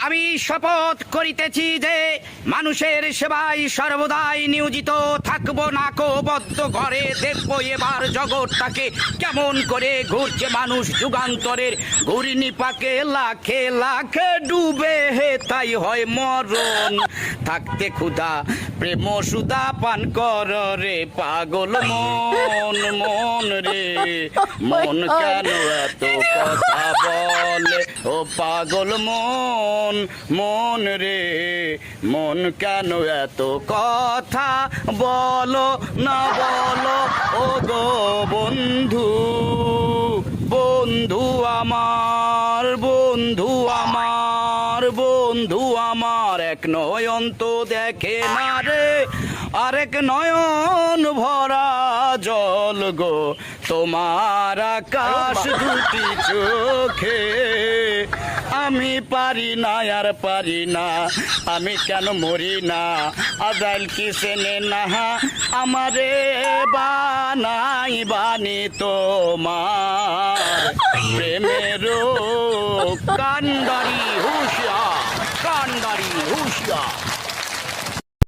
আমি শপথ করিতেছি যে মানুষের সেবায় সর্বদাই নিয়োজিত থাকবো। নাকবদ্ধ ঘরে দেখবো এবার জগৎটাকে কেমন করে ঘুরছে মানুষ যুগান্তরের ঘূর্ণিপাকে লাখে লাখে ডুবে তাই হয় মরণ। থাকতে ক্ষুধা প্রেম সুধা পান কর রে পাগল মন। মন রে মন কেন এত কথা বলে ও পাগল মন। মন রে মন কেন এত কথা বলো না বলো ও গো বন্ধু। বন্ধু আমার বন্ধু আমার বন্ধু আমার এক নয়ন তো দেখে না রে আরেক নয়ন ভরা জল গো তোমার আকাশ দুটি চোখে। আমি পারি না আর পারি না আমি কেন মরি না আজাইল কি সেনে না আমারে বানাই বানি তোমার প্রেমের কান্ডারি হুশিয়া কান্ডারি হুশিয়া।